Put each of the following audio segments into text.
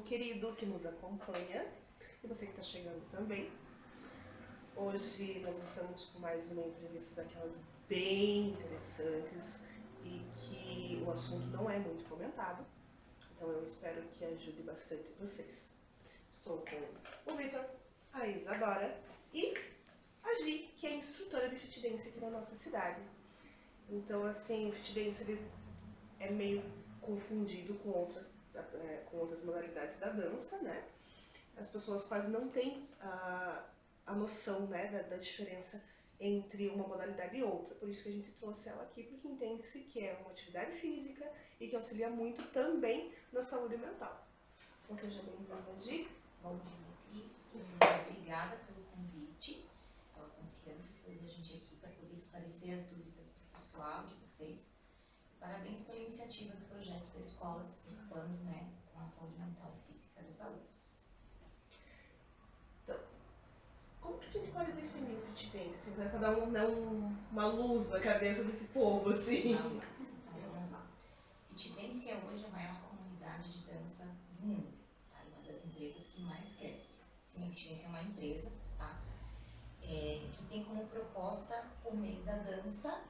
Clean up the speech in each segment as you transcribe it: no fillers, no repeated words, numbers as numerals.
querido que nos acompanha e você que está chegando também. Hoje nós estamos com mais uma entrevista daquelas bem interessantes e que o assunto não é muito comentado, então eu espero que ajude bastante vocês. Estou com o Vitor, a Isadora e a Gi, que é instrutora de fit dance aqui na nossa cidade. Então, assim, o fit dance ele é meio confundido com outras modalidades da dança, né? As pessoas quase não têm a noção, né, da diferença entre uma modalidade e outra. Por isso que a gente trouxe ela aqui, porque entende-se que é uma atividade física e que auxilia muito também na saúde mental. Então, seja bem-vinda, Gi. Bom dia, Cris. Obrigada pelo convite, pela confiança de trazer a gente aqui para poder esclarecer as dúvidas do pessoal, de vocês. Parabéns pela iniciativa do projeto da escola, se preocupando, né, com a saúde mental e física dos alunos. Então, como que a gente pode definir o fit dance, assim, para dar uma luz na cabeça desse povo, assim? Não, mas, então vamos lá. Fit dance é hoje a maior comunidade de dança do mundo, tá? E uma das empresas que mais cresce. Sim, a Fit dance é uma empresa, tá? Que tem como proposta, por meio da dança,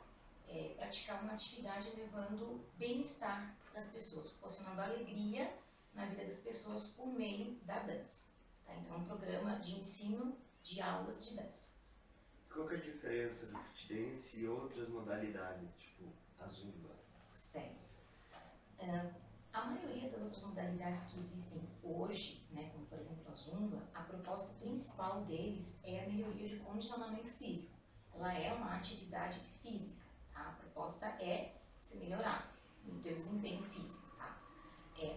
praticar uma atividade levando bem-estar para as pessoas, proporcionando alegria na vida das pessoas por meio da dança. Tá? Então, é um programa de ensino de aulas de dança. Qual que é a diferença do fit dance e outras modalidades, tipo a zumba? Certo. A maioria das outras modalidades que existem hoje, né, como por exemplo a zumba, a proposta principal deles é a melhoria de condicionamento físico. Ela é uma atividade física. A proposta é se melhorar no teu desempenho físico, tá?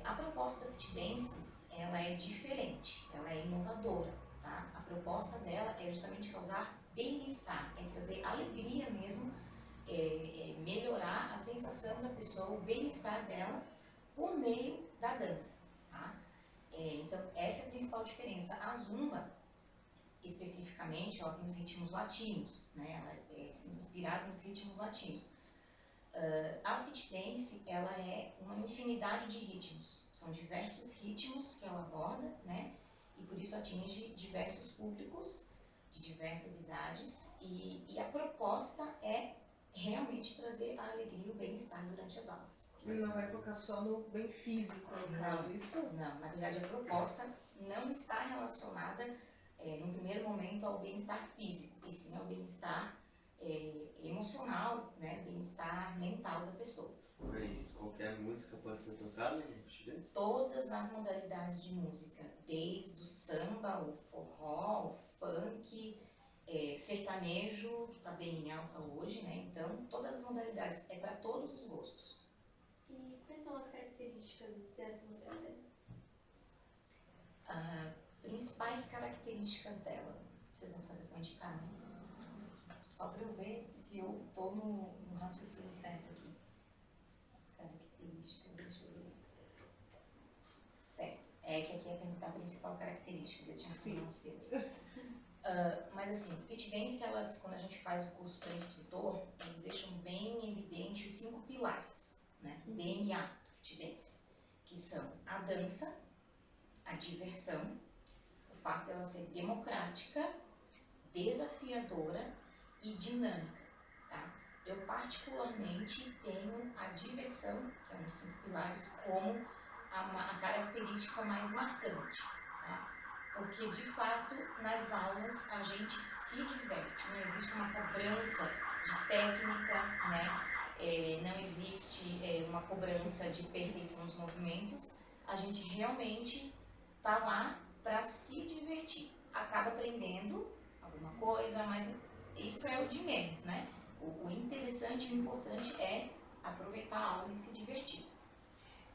A proposta da fit dance, ela é diferente, ela é inovadora, tá? A proposta dela é justamente causar bem-estar, é trazer alegria mesmo, melhorar a sensação da pessoa, o bem-estar dela por meio da dança, tá? Então, essa é a principal diferença. A zumba, especificamente, ela tem os ritmos latinos, né? Ela é inspirada nos ritmos latinos. A fit dance, ela é uma infinidade de ritmos, são diversos ritmos que ela aborda, né? E por isso atinge diversos públicos de diversas idades e a proposta é realmente trazer a alegria e o bem-estar durante as aulas. Ele não vai focar só no bem físico, no caso, isso? Não, na verdade a proposta não está relacionada no primeiro momento ao bem-estar físico, e sim ao bem-estar emocional, né, bem-estar mental da pessoa. Mas qualquer música pode ser tocada no fit dance? Todas as modalidades de música, desde o samba, o forró, o funk, sertanejo, que está bem em alta hoje, né? Então, todas as modalidades, é para todos os gostos. E quais são as características dessa modalidade? Principais características dela. Vocês vão fazer para onde está, né? Só para eu ver se eu estou no raciocínio certo aqui. As características, deixa eu ver. Certo. É que aqui é perguntar a principal característica, eu tinha sido feito. Mas assim, fit dance, quando a gente faz o curso para instrutor, eles deixam bem evidente os 5 pilares, né? DNA do fit dance, que são a dança, a diversão, o fato dela ser democrática, desafiadora e dinâmica, tá? Eu particularmente tenho a diversão, que é um dos 5 pilares, como a característica mais marcante, tá? Porque, de fato, nas aulas a gente se diverte, não existe uma cobrança de técnica, né? Não existe uma cobrança de perfeição nos movimentos, a gente realmente está lá para se divertir. Acaba aprendendo alguma coisa, mas isso é o de menos, né? O interessante e o importante é aproveitar a aula e se divertir.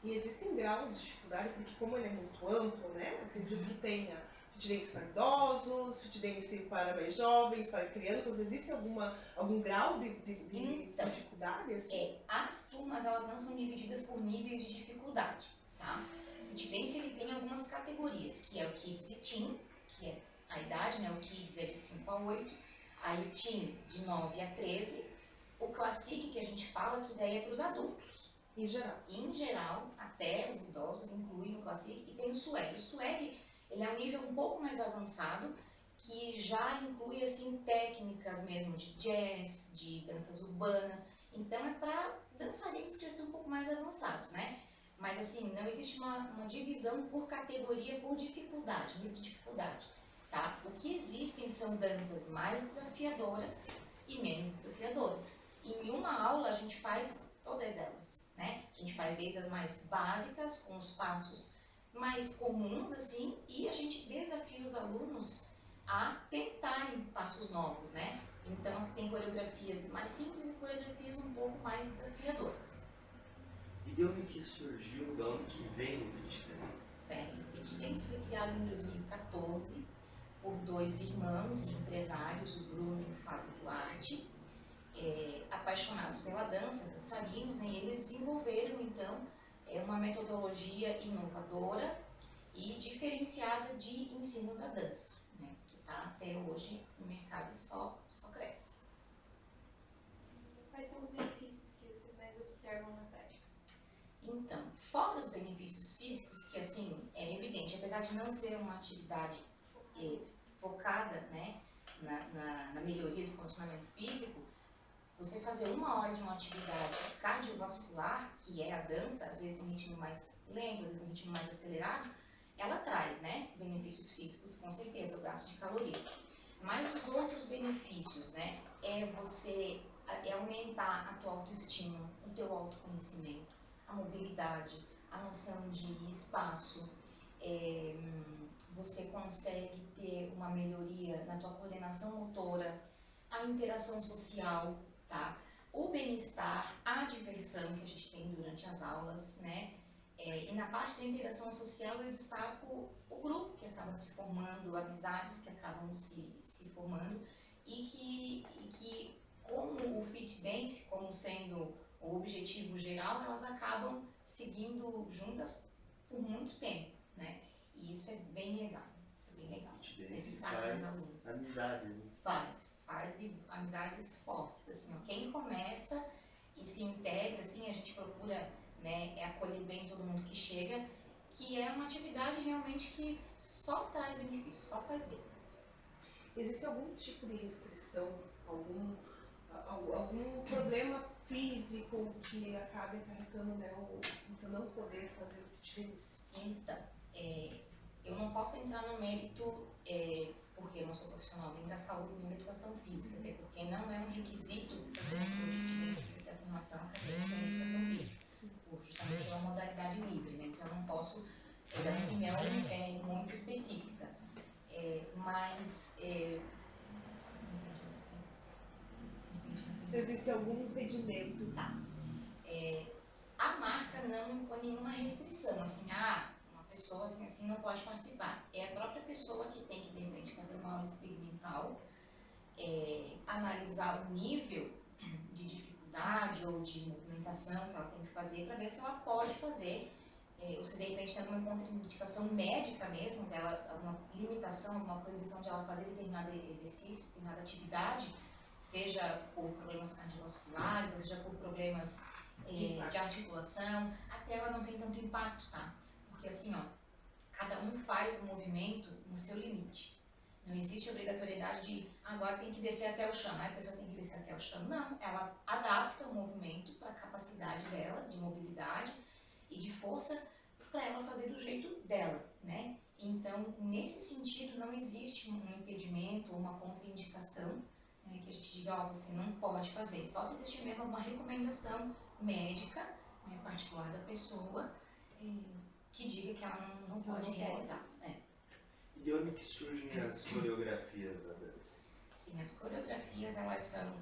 E existem graus de dificuldade, porque como ele é muito amplo, né? Acredito que tenha fit dance para idosos, fit dance para mais jovens, para crianças. Existe algum grau de dificuldade? Assim? As turmas, elas não são divididas por níveis de dificuldade, tá? O fit dance, ele tem algumas categorias, que é o Kids e Teen, que é a idade, né? O Kids é de 5 a 8, aí o Teen de 9 a 13, o Classic, que a gente fala, que daí é para os adultos, Em geral. Em geral, até os idosos incluem no Classic, e tem o swag. O swag, ele é um nível um pouco mais avançado, que já inclui assim técnicas mesmo de jazz, de danças urbanas. Então é para dançarinos que já estão um pouco mais avançados, né? Mas assim, não existe uma divisão por categoria, por dificuldade, nível de dificuldade, tá? O que existem são danças mais desafiadoras e menos desafiadoras. E em uma aula a gente faz todas elas, né? A gente faz desde as mais básicas, com os passos mais comuns, assim, e a gente desafia os alunos a tentarem passos novos, né? Então, tem coreografias mais simples e coreografias um pouco mais desafiadoras. E de onde que surgiu, de onde que vem o Fit Dance? Certo. O Fit Dance foi criado em 2014 por dois irmãos e empresários, o Bruno e o Fábio Duarte, apaixonados pela dança, dançarinos, né? E eles desenvolveram, então, uma metodologia inovadora e diferenciada de ensino da dança, né? Que está até hoje no mercado e só cresce. Quais são os benefícios que vocês mais observam na prática? Então, fora os benefícios físicos, que assim, é evidente, apesar de não ser uma atividade focada, né, na melhoria do condicionamento físico, você fazer 1 hora de uma atividade cardiovascular, que é a dança, às vezes em ritmo mais lento, às vezes em ritmo mais acelerado, ela traz, né, benefícios físicos, com certeza, o gasto de caloria. Mas os outros benefícios, né, é aumentar a tua autoestima, o teu autoconhecimento, a mobilidade, a noção de espaço, você consegue ter uma melhoria na tua coordenação motora, a interação social, tá? O bem-estar, a diversão que a gente tem durante as aulas, né? E na parte da interação social eu destaco o grupo que acaba se formando, amizades que acabam se formando e que como o Fit Dance, como sendo o objetivo geral, elas acabam seguindo juntas por muito tempo, né? E isso é bem legal, isso é bem legal. Fit Dance faz amizades, né? Faz e amizades fortes, assim, ó. Quem começa e se integra, assim, a gente procura, né, acolher bem todo mundo que chega, que é uma atividade realmente que só traz benefício, só faz bem. Existe algum tipo de restrição, algum problema físico que acabe acarretando, né, você não poder fazer o Fit Dance? Então, eu não posso entrar no mérito, porque eu não sou profissional nem da saúde nem da educação física, até porque não é um requisito para ser instrutor de você ter a formação acadêmica na educação física, por justamente ser uma modalidade livre, né? Então eu não posso dar opinião muito específica. Mas se existe algum impedimento? Tá. A marca não impõe nenhuma restrição, assim, uma pessoa assim não pode participar. É a própria pessoa que tem que, de repente, fazer uma aula experimental, analisar o nível de dificuldade ou de movimentação que ela tem que fazer para ver se ela pode fazer, ou se de repente tem alguma contraindicação médica mesmo, dela, alguma limitação, alguma proibição de ela fazer determinado exercício, determinada atividade, seja por problemas cardiovasculares, ou seja por problemas de articulação, até ela não tem tanto impacto, tá? Porque assim, ó, cada um faz o movimento no seu limite. Não existe obrigatoriedade de agora tem que descer até o chão, a pessoa tem que descer até o chão. Não, ela adapta o movimento para a capacidade dela, de mobilidade e de força, para ela fazer do jeito dela, né? Então, nesse sentido, não existe um impedimento ou uma contraindicação, né, que a gente diga, você não pode fazer. Só se existir mesmo uma recomendação médica, né, particular da pessoa, que diga que ela não pode realizar. E de onde que surgem as coreografias da dança? Sim, as coreografias elas são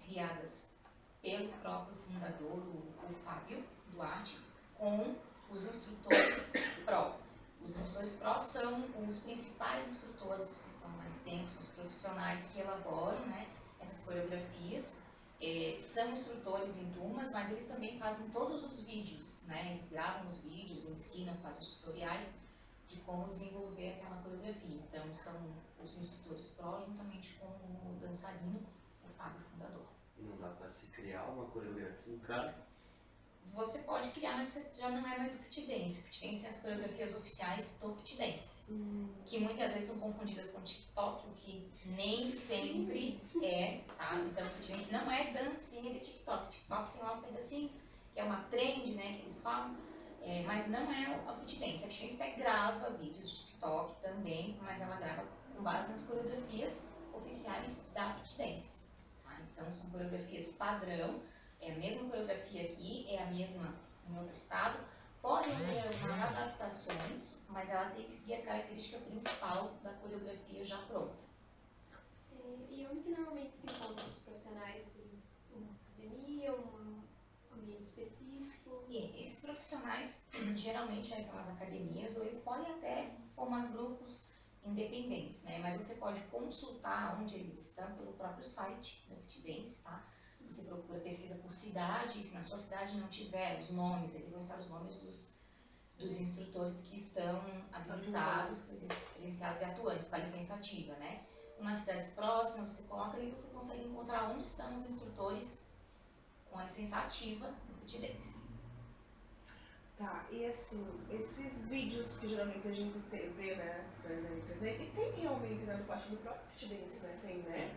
criadas pelo próprio fundador, o Fábio Duarte, com os instrutores pró. Os instrutores pró são os principais instrutores, os que estão mais tempo, os profissionais que elaboram, né, essas coreografias. São instrutores em turmas, mas eles também fazem todos os vídeos, né? Eles gravam os vídeos, ensinam, fazem os tutoriais de como desenvolver aquela coreografia. Então, são os instrutores pró, juntamente com o dançarino, o Fábio fundador. E não dá para se criar uma coreografia em casa? você pode criar, mas você já não é mais o fit dance. O fit dance tem as coreografias oficiais do fit dance, que muitas vezes são confundidas com TikTok, o que nem sempre é, tá? Então, o fit dance não é dancinha de TikTok. TikTok tem lá um pedacinho, que é uma trend, né, que eles falam, mas não é o fit dance. A fit dance até grava vídeos de TikTok também, mas ela grava com base nas coreografias oficiais da fit dance, tá? Então, são coreografias padrão. É a mesma coreografia aqui, é a mesma em outro estado. Podem ter algumas adaptações, mas ela tem que seguir a característica principal da coreografia já pronta. E onde que normalmente se encontram os profissionais? Em uma academia, um ambiente específico? E esses profissionais, geralmente, são as academias, ou eles podem até formar grupos independentes, né? Mas você pode consultar onde eles estão pelo próprio site da Fit Dance, tá? Você procura, pesquisa por cidade, e se na sua cidade não tiver os nomes, ali vão estar os nomes dos instrutores que estão habilitados, credenciados e atuantes, com a licença ativa, né? Nas cidades próximas, você coloca ali e você consegue encontrar onde estão os instrutores com a licença ativa do Fit Dance. Tá, e assim, esses vídeos que geralmente a gente vê, né, na internet, e tem realmente, né, do parte do próprio Fit Dance, né, tem, né,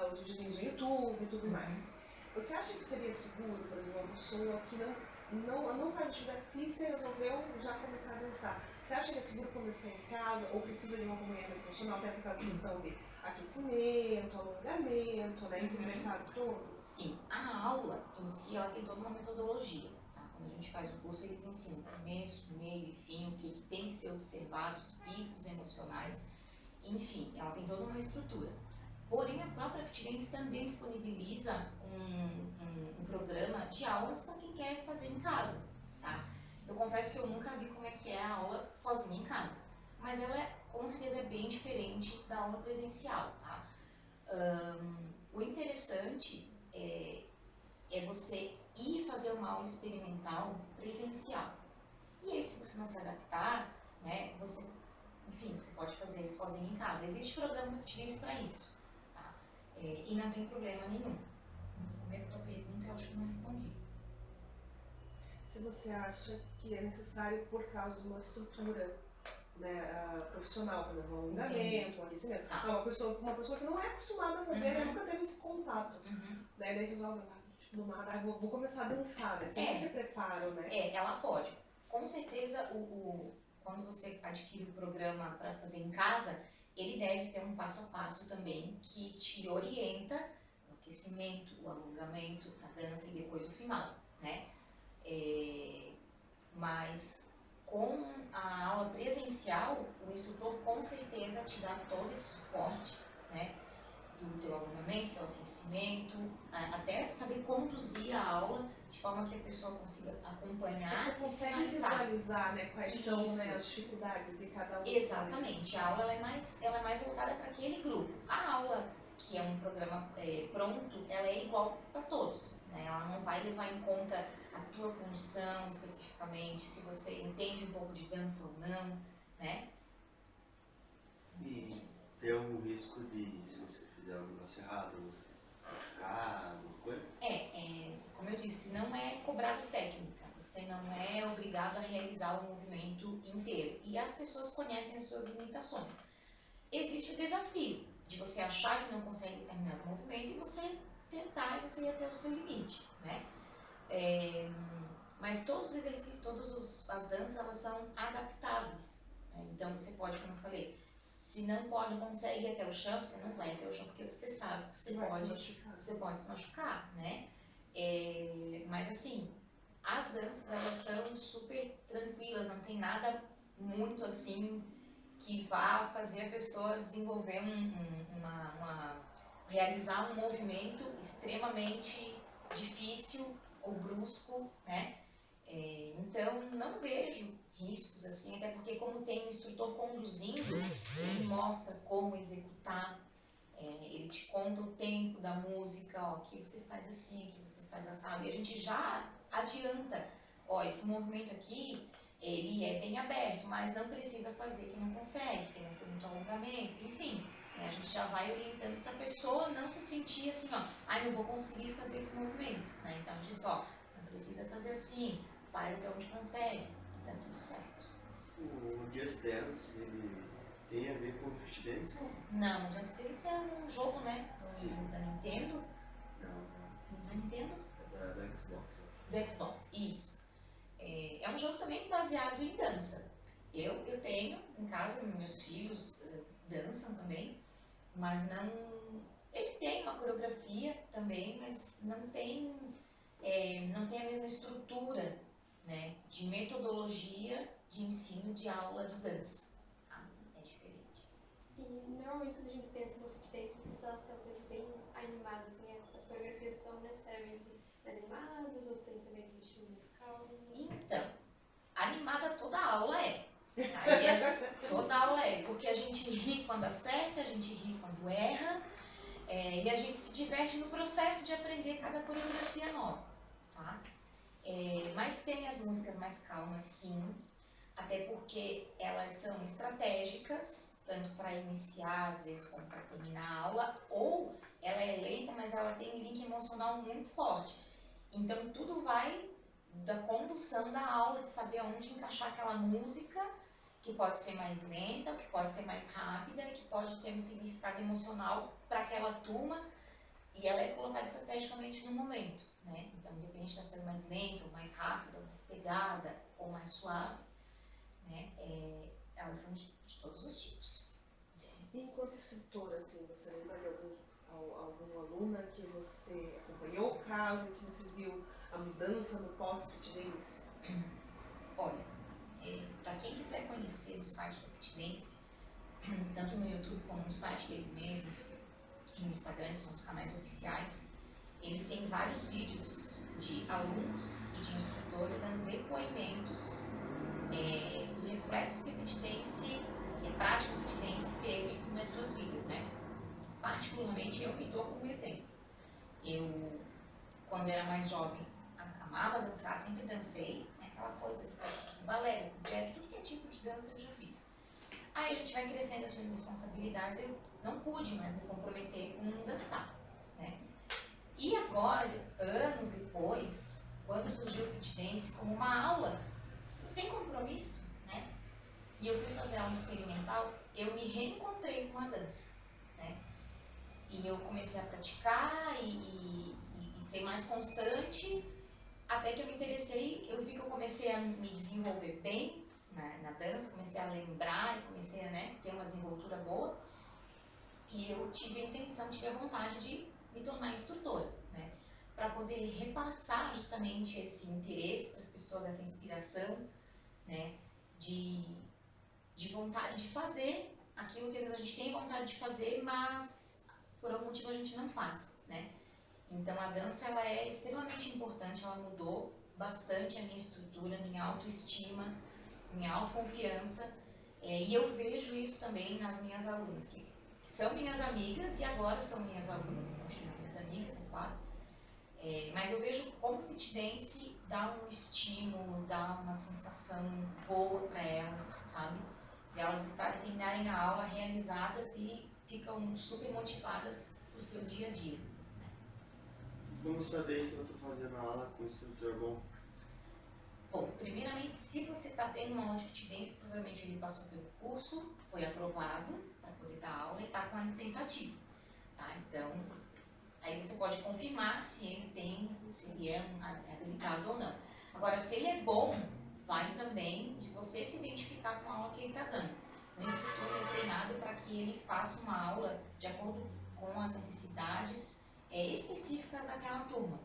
os videozinhos no YouTube e tudo mais. Você acha que seria seguro, por exemplo, uma pessoa que não faz atividade física e resolveu já começar a dançar? Você acha que é seguro começar em casa ou precisa de um acompanhamento profissional, até por causa da questão de aquecimento, alongamento, né, esse preparo todo? Sim, a aula em si, ela tem toda uma metodologia, tá? Quando a gente faz o curso, eles ensinam começo, meio e fim, o que tem que ser observado, os picos emocionais, enfim, ela tem toda uma estrutura. Porém, a própria Fit Dance também disponibiliza um programa de aulas para quem quer fazer em casa, tá? Eu confesso que eu nunca vi como é que é a aula sozinha em casa, mas ela, com certeza, é bem diferente da aula presencial, tá? O interessante é você ir fazer uma aula experimental presencial. E aí, se você não se adaptar, né, enfim, você pode fazer sozinho em casa. Existe programa que utiliza para isso, tá? E não tem problema nenhum. No começo da pergunta, eu acho que não respondi. Se você acha que é necessário por causa de uma estrutura, né, profissional, por exemplo, um alongamento, um aquecimento. Tá. Não, uma pessoa que não é acostumada a fazer, né, nunca teve esse contato. Né, daí resolve, tipo, do nada, vou começar a dançar, né? Sem esse preparo, né? Ela pode. Com certeza, quando você adquire o programa para fazer em casa, ele deve ter um passo a passo também que te orienta o aquecimento, o alongamento, a dança e depois o final, né? Mas com a aula presencial, o instrutor com certeza te dá todo esse suporte, né? Do teu alongamento, do aquecimento, até saber conduzir a aula de forma que a pessoa consiga acompanhar. Você consegue visualizar, né, quais são, né, as dificuldades de cada um. Exatamente. A aula ela é mais voltada para aquele grupo. A aula, que é um programa pronto, ela é igual para todos, né? Ela não vai levar em conta a tua condição especificamente, se você entende um pouco de dança ou não, né? E tem algum risco de, se você fizer um negócio errado, você machucar, alguma coisa? Como eu disse, não é cobrado técnica, você não é obrigado a realizar o movimento inteiro. E as pessoas conhecem as suas limitações. Existe o desafio de você achar que não consegue determinado movimento e você tentar e você ir até o seu limite, né? Mas todos os exercícios, as danças, elas são adaptáveis, né? Então você pode, como eu falei, se não consegue ir até o chão, você não vai até o chão porque você sabe que você pode se machucar, né? Mas assim, as danças, elas são super tranquilas, não tem nada muito assim que vá fazer a pessoa desenvolver realizar um movimento extremamente difícil ou brusco, né? Então, não vejo riscos assim, até porque como tem um instrutor conduzindo, ele mostra como executar, ele te conta o tempo da música, ó, que você faz assim, que você faz assado, e a gente já adianta, ó, esse movimento aqui, ele é bem aberto, mas não precisa fazer quem não consegue, quem não tem muito alongamento, enfim, né, a gente já vai orientando para a pessoa não se sentir assim, ó, não vou conseguir fazer esse movimento, né? Então a gente diz, ó, precisa fazer assim, faz até onde consegue, e tá tudo certo. O Just Dance, ele tem a ver com o Fit Dance? Não, o Just Dance é um jogo, né? Sim. Da Nintendo. Não, Da Nintendo? é da Xbox, eu acho. Do Xbox, isso. É um jogo também baseado em dança. Eu tenho em casa, meus filhos dançam também, mas não. Ele tem uma coreografia também, mas não tem a mesma estrutura, né, de metodologia de ensino de aula de dança. Tá? É diferente. E normalmente quando a gente pensa no fit dance, a gente pensa aquela coisa bem animada, assim, as coreografias são necessariamente animadas ou tem também aquele estilo musical? Então, animada toda aula é. Aí toda aula é, porque a gente ri quando acerta, a gente ri quando erra, e a gente se diverte no processo de aprender cada coreografia nova, tá? Mas tem as músicas mais calmas, sim, até porque elas são estratégicas, tanto para iniciar, às vezes, como para terminar a aula, ou ela é lenta, mas ela tem um link emocional muito forte. Então, tudo vai da condução da aula, de saber aonde encaixar aquela música, que pode ser mais lenta, que pode ser mais rápida, e que pode ter um significado emocional para aquela turma, e ela é colocada estrategicamente no momento, né? Então, independente de estar sendo mais lenta, ou mais rápida, ou mais pegada, ou mais suave, né? Elas são de todos os tipos. E enquanto instrutora, assim, você lembra de alguma aluna que você acompanhou o caso, que você viu a mudança no pós-fit dance? Olha, para quem quiser conhecer o site do Fit Dance, tanto no YouTube como no site deles mesmos, e no Instagram, que são os canais oficiais, eles têm vários vídeos de alunos e de instrutores dando depoimentos do reflexo que o Fit Dance, que a prática do Fit Dance teve nas suas vidas, né? Particularmente, eu me dou como exemplo. Eu, quando era mais jovem, amava dançar, sempre dancei, né? Aquela coisa de balé, jazz, tudo que é tipo de dança eu já fiz. Aí a gente vai crescendo, assumindo responsabilidades, eu não pude mais me comprometer com dançar, né? E agora, anos depois, quando surgiu o Fit Dance como uma aula, sem compromisso, né? E eu fui fazer aula experimental, eu me reencontrei com a dança, né? E eu comecei a praticar e ser mais constante, até que eu me interessei, eu vi que eu comecei a me desenvolver bem na dança, comecei a lembrar e comecei a, né, ter uma desenvoltura boa, e eu tive a intenção, tive a vontade de me tornar instrutora, né, para poder repassar justamente esse interesse para as pessoas, essa inspiração, né, de vontade de fazer aquilo que às vezes a gente tem vontade de fazer, mas por algum motivo a gente não faz, né. Então a dança ela é extremamente importante, ela mudou bastante a minha estrutura, minha autoestima, minha autoconfiança, e eu vejo isso também nas minhas alunas, que são minhas amigas e agora são minhas alunas, e continuam minhas amigas, é claro. Mas eu vejo como o Fit Dance dá um estímulo, dá uma sensação boa para elas, sabe? De elas terminarem a aula realizadas e ficam super motivadas para o seu dia a dia. Como saber que eu estou fazendo aula com um instrutor bom? Bom, primeiramente, se você está tendo uma aula de Fit Dance, provavelmente ele passou pelo curso, foi aprovado para poder dar aula e está com a licença ativa, tá? Então, aí você pode confirmar se ele é habilitado ou não. Agora, se ele é bom, vale também de você se identificar com a aula que ele está dando. O instrutor é treinado para que ele faça uma aula de acordo com as necessidades específicas daquela turma.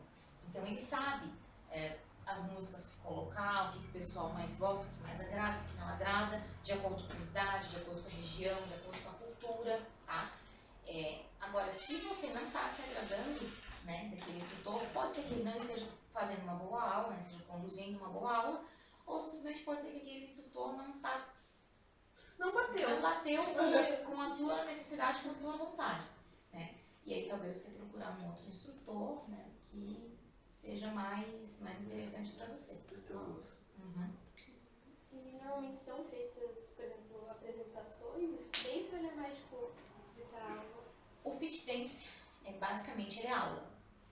Então, ele sabe as músicas que colocar, o que o pessoal mais gosta, o que mais agrada, o que não agrada, de acordo com a idade, de acordo com a região, de acordo com a cultura, tá? Agora, se você não está se agradando, né, daquele instrutor, pode ser que ele não esteja fazendo uma boa aula, né, esteja conduzindo uma boa aula, ou simplesmente pode ser que aquele instrutor não bateu com a tua necessidade, com a tua vontade, né? E aí talvez você procurar um outro instrutor, né, que seja mais interessante para você. Uhum. E normalmente são feitas, por exemplo, apresentações do Fit Dance ou ele é mais tipo explicar algo? O Fit Dance basicamente ele é aula,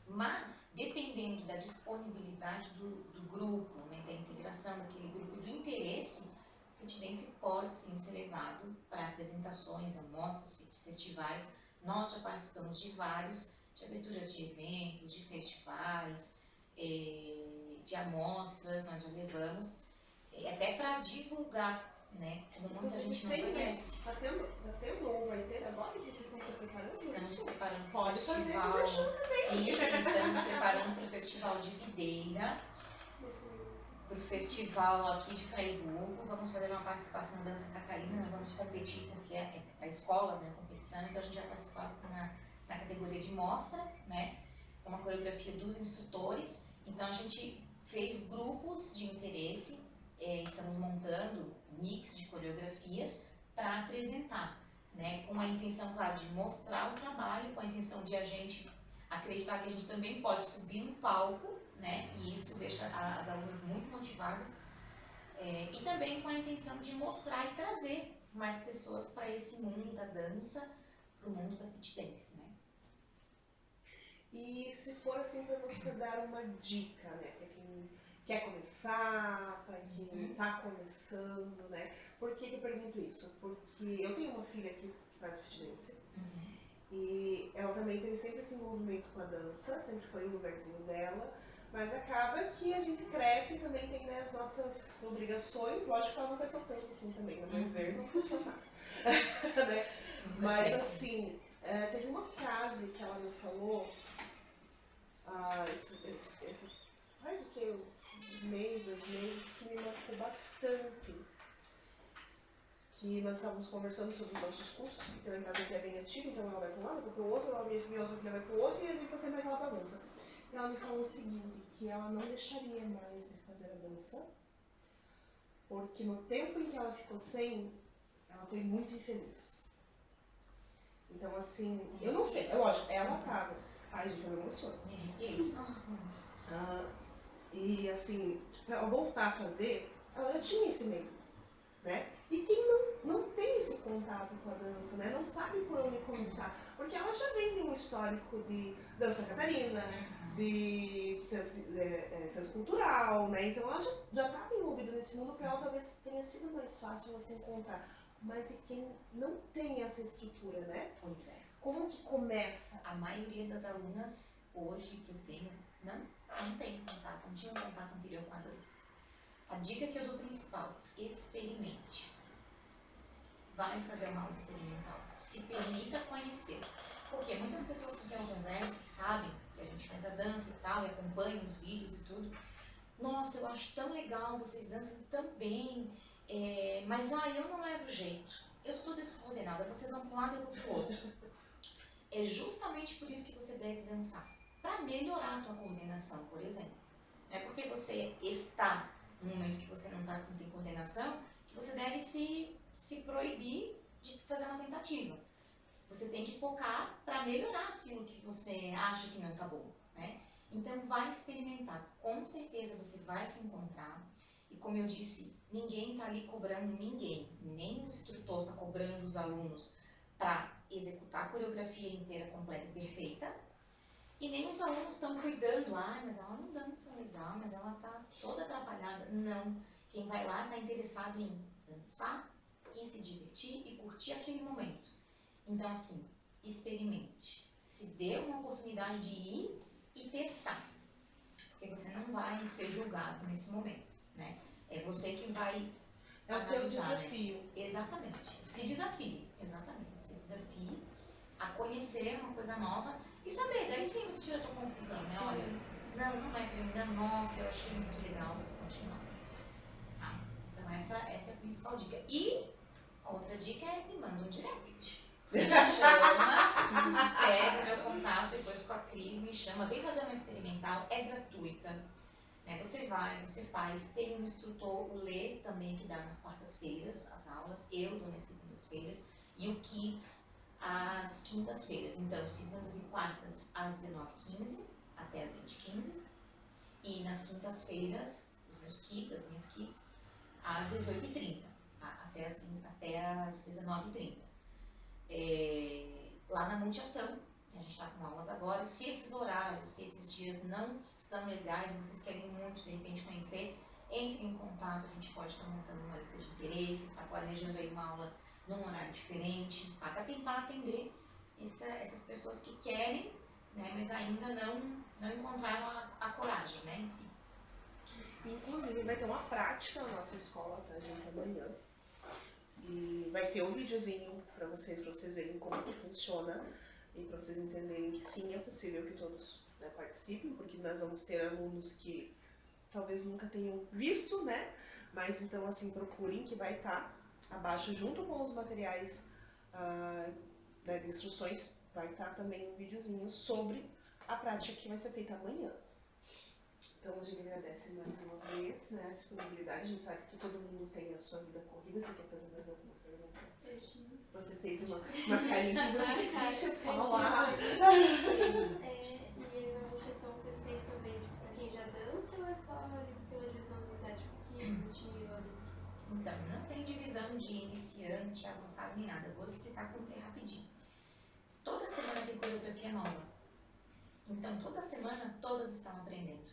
Mas, dependendo da disponibilidade do grupo, né, da integração daquele grupo, do interesse, o Fit Dance pode sim ser levado para apresentações, amostras, festivais. Nós já participamos de vários, de aberturas de eventos, de festivais, de amostras, nós já levamos, até para divulgar, né, como muita gente não conhece. Tá tendo ou vai ter agora que vocês estão se preparando? Estamos nos preparando para o Pode festival. fazer Sim, estamos preparando para o Festival de Videira, para o festival aqui de Fraiburgo. Vamos fazer uma participação da Dança Catarina, nós vamos competir porque é para escolas, né, competição, então a gente vai participar na categoria de mostra, né, com uma coreografia dos instrutores. Então a gente fez grupos de interesse, estamos montando mix de coreografias para apresentar, né, com a intenção, claro, de mostrar o trabalho, com a intenção de a gente acreditar que a gente também pode subir no palco, né, e isso deixa as alunas muito motivadas, e também com a intenção de mostrar e trazer mais pessoas para esse mundo da dança, para o mundo da Fit Dance, né. E se for assim para você dar uma dica, né, para quem quer começar, para quem está começando, né? Por que eu pergunto isso? Porque eu tenho uma filha que faz Fit Dance e ela também teve sempre esse envolvimento com a dança, sempre foi o lugarzinho dela, mas acaba que a gente cresce e também tem, né, as nossas obrigações. Lógico que ela não pensou tanto assim também, no meu ver, não pensou nada. Né? Mas assim, teve uma frase que ela me falou, faz o que? Um mês, 2 meses, que me marcou bastante. Que nós estávamos conversando sobre os nossos cursos, porque lá em casa é bem antigo, então ela vai para um lado, vai para o outro, minha outra filha vai para o outro, e a gente está sempre naquela bagunça. E ela me falou o seguinte, que ela não deixaria mais de fazer a dança, porque no tempo em que ela ficou sem, ela foi muito infeliz. Então, assim, eu não sei, é lógico, ela estava. Ai, gente, eu me emociono. E assim, para ela voltar a fazer, ela já tinha esse medo, né? E quem não tem esse contato com a dança, né? Não sabe por onde começar, porque ela já vem de um histórico de dança catarina, de centro cultural, né? Então ela já estava envolvida nesse mundo, para ela talvez tenha sido mais fácil ela se encontrar. Mas e quem não tem essa estrutura, né? Pois é. Como que começa? A maioria das alunas hoje que eu tenho não tem contato, não tinha contato anterior com a dança. A dica que eu dou principal, experimente. Vai fazer uma aula experimental. Se permita conhecer. Porque muitas pessoas com quem eu converso, que sabem que a gente faz a dança e tal, e acompanham os vídeos e tudo, nossa, eu acho tão legal, vocês dançam tão bem, mas eu não levo jeito. Eu estou descoordenada, vocês vão para um lado e eu vou para o outro. É justamente por isso que você deve dançar. Para melhorar a tua coordenação, por exemplo. Não é porque você está no momento que você não tem coordenação, que você deve se proibir de fazer uma tentativa. Você tem que focar para melhorar aquilo que você acha que não está bom, né? Então, vai experimentar. Com certeza você vai se encontrar. E como eu disse, ninguém está ali cobrando ninguém. Nem o instrutor está cobrando os alunos para executar a coreografia inteira, completa e perfeita. E nem os alunos estão cuidando, mas ela não dança legal, mas ela está toda atrapalhada. Não. Quem vai lá está interessado em dançar e se divertir e curtir aquele momento. Então, assim, experimente. Se dê uma oportunidade de ir e testar. Porque você não vai ser julgado nesse momento, né? É você que vai analisar, o desafio. Né? Exatamente. Se desafie, exatamente. Se desafie a conhecer uma coisa nova e saber, daí sim você tira a tua conclusão, né? Olha, não é para mim, nossa, eu achei muito legal, vou continuar. Tá? Então essa é a principal dica. E a outra dica é me manda um direct. Me chama, pega o meu contato depois com a Cris, me chama, vem fazer uma experimental, é gratuita. Né? Você vai, você faz, tem um instrutor, o Lê também, que dá nas quartas-feiras as aulas, eu dou nas segundas-feiras, e o Kids às quintas-feiras. Então, segundas e quartas às 19h15 até às 20h15, e nas quintas-feiras, os meus kits, as minhas kits, às 18h30, tá? até às 19h30. Lá na Monte Ação, A gente está com aulas agora. Se esses horários, se esses dias não estão legais e vocês querem muito, de repente, conhecer, entrem em contato. A gente pode estar montando uma lista de interesse, está planejando aí uma aula num horário diferente, tá? Para tentar atender essas pessoas que querem, né, mas ainda não encontraram a coragem, né? Enfim. Inclusive vai ter uma prática na nossa escola, tá, gente, amanhã. E vai ter um videozinho para vocês verem como que funciona e para vocês entenderem que sim, é possível que todos, né, participem, porque nós vamos ter alunos que talvez nunca tenham visto, né? Mas então assim, procurem que vai estar abaixo junto com os materiais, né, de instruções, vai estar também um videozinho sobre a prática que vai ser feita amanhã. Então a gente agradece mais uma vez, né, a disponibilidade. A gente sabe que todo mundo tem a sua vida corrida. Você quer fazer mais alguma pergunta? Você fez uma carinha aqui, você deixa eu falar. E na nutrição vocês têm também, tipo, pra quem já dança ou é só ali pela divisão da idade pequena, Então, não tem divisão de iniciante, avançado nem nada. Eu vou explicar como é rapidinho. Toda semana tem coreografia nova. Então, toda semana, todas estão aprendendo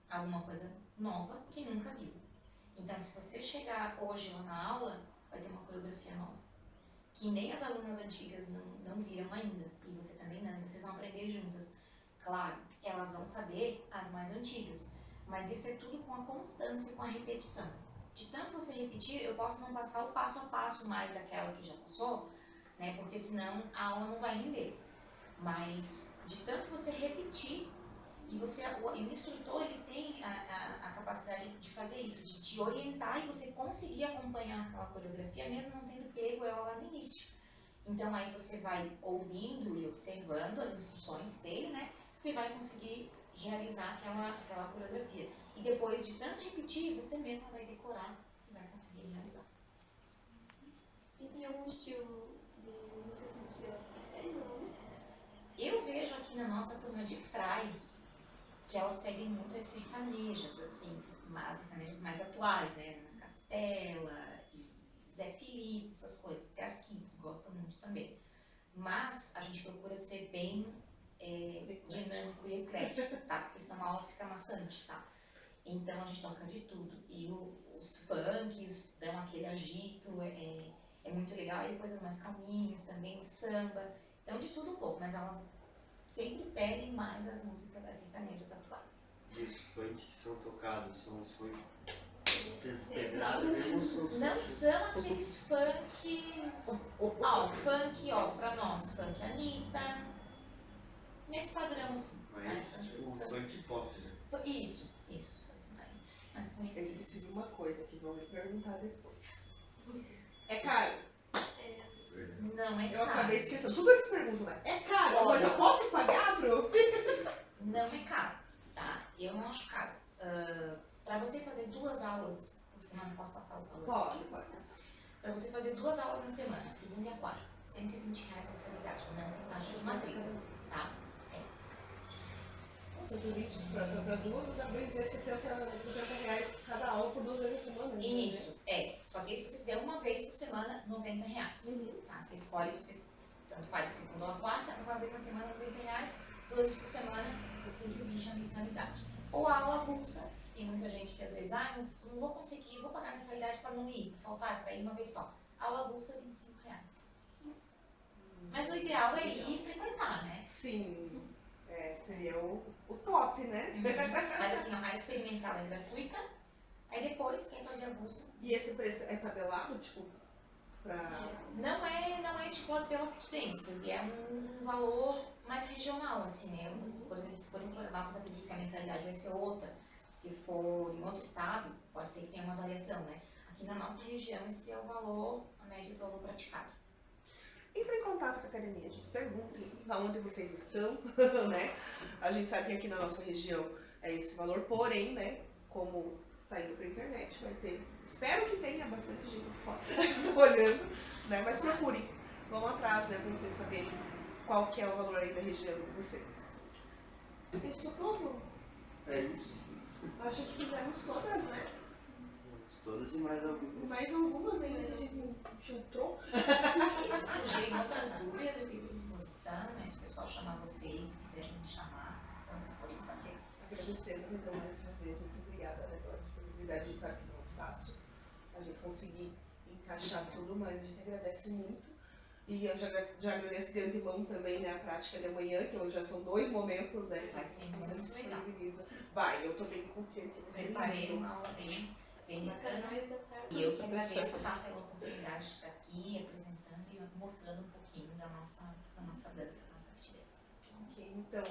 alguma coisa nova que nunca viu. Então, se você chegar hoje lá na aula, vai ter uma coreografia nova, que nem as alunas antigas não viram ainda, e você também não. Vocês vão aprender juntas. Claro, elas vão saber as mais antigas, mas isso é tudo com a constância e com a repetição. De tanto você repetir, eu posso não passar o passo a passo mais daquela que já passou, né? Porque senão a aula não vai render. Mas de tanto você repetir, e o instrutor ele tem a capacidade de fazer isso, de te orientar e você conseguir acompanhar aquela coreografia, mesmo não tendo pego ela lá no início. Então aí você vai ouvindo e observando as instruções dele, né? Você vai conseguir realizar aquela coreografia. E depois de tanto repetir, você mesma vai decorar e vai conseguir realizar. E tem algum estilo de música assim que elas preferem, não? Eu vejo aqui na nossa turma de praia que elas pedem muito as sertanejas, assim, as sertanejas mais atuais, né? Ana Castela e Zé Felipe, essas coisas. Até as kids gostam muito também. Mas a gente procura ser bem dinâmico e eclético, tá? Porque senão a aula fica maçante, tá? Então a gente toca de tudo. E os funks dão aquele agito, é muito legal. E depois as mais calminhas também, samba. Então de tudo um pouco, mas elas sempre pedem mais as músicas, as sertanejas atuais. E os funk que são tocados, são os funk pesados mesmo? Não são aqueles funks... funk, pra nós, funk Anitta, nesse padrão assim. Mas o funk pop, né? Isso, mais Eu conhecidos. esqueci de uma coisa que vão me perguntar depois. É caro? Não é caro. Eu acabei esquecendo. Tudo eles perguntam, né? É caro, mas eu posso pagar, Bru? Não é caro, tá? Eu não acho caro. Para você fazer 2 aulas por semana, posso passar os valores? Pode passar. Para você fazer 2 aulas na semana, segunda e a quarta, R$120 mensalidade, não tem taxa de matrícula, tá? Nossa, 120 para duas, dá bem dizer R$60 cada aula por 2 vezes na semana. Né? Isso, Só que se você fizer uma vez por semana, R$90. Tá? Você escolhe, você tanto faz a segunda ou a quarta, uma vez na semana, R$90, 2 vezes por semana, 120 a mensalidade. Ou a aula avulsa. Tem muita gente que às vezes, não vou conseguir, vou pagar a mensalidade para não ir, faltar, para ir uma vez só. Aula avulsa, R$25. Mas o ideal é ir e frequentar, né? Sim. Seria o top, né? Mas assim, a experimental é gratuita, aí depois quem fazer a bolsa. E esse preço é tabelado, tipo, pra... Não é estipulado pela Fit Dance, ele é um valor mais regional, assim, né? Por exemplo, se for em Florianópolis, acredito que a mensalidade vai ser outra. Se for em outro estado, pode ser que tenha uma variação, né? Aqui na nossa região, esse é o valor, a média do valor praticado. Entre em contato com a academia, gente. Perguntem aonde vocês estão, né? A gente sabe que aqui na nossa região é esse valor, porém, né? Como tá indo pra internet, vai ter. Espero que tenha bastante gente fora olhando, né? Mas procurem, vão atrás, né? Pra vocês saberem qual que é o valor aí da região de vocês. Isso, povo? É isso. Acho que fizemos todas, né? todas e mais algumas. Mais algumas ainda que a gente filtrou. E se surgirem outras dúvidas, eu fico à disposição, né? Se o pessoal chamar vocês, quiserem me chamar, estou à disposição. Ok. Agradecemos então mais uma vez. Muito obrigada, né, pela disponibilidade. A gente sabe que não é fácil a gente conseguir encaixar tudo, mas a gente agradece muito. E eu já agradeço de antemão também, né, a prática de amanhã, que hoje já são 2 momentos, né, Vai ser que você muito legal. disponibiliza. Vai, eu tô bem contente. Preparei uma aula bem bacana. E eu que agradeço, tá, pela oportunidade de estar aqui apresentando e mostrando um pouquinho da nossa dança, da nossa fit dance. Ok, então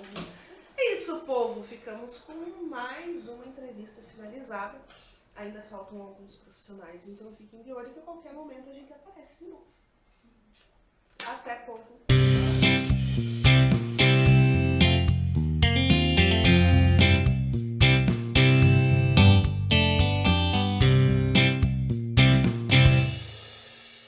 é isso, povo. Ficamos com mais uma entrevista finalizada. Ainda faltam alguns profissionais, então fiquem de olho que a qualquer momento a gente aparece de novo. Até, povo!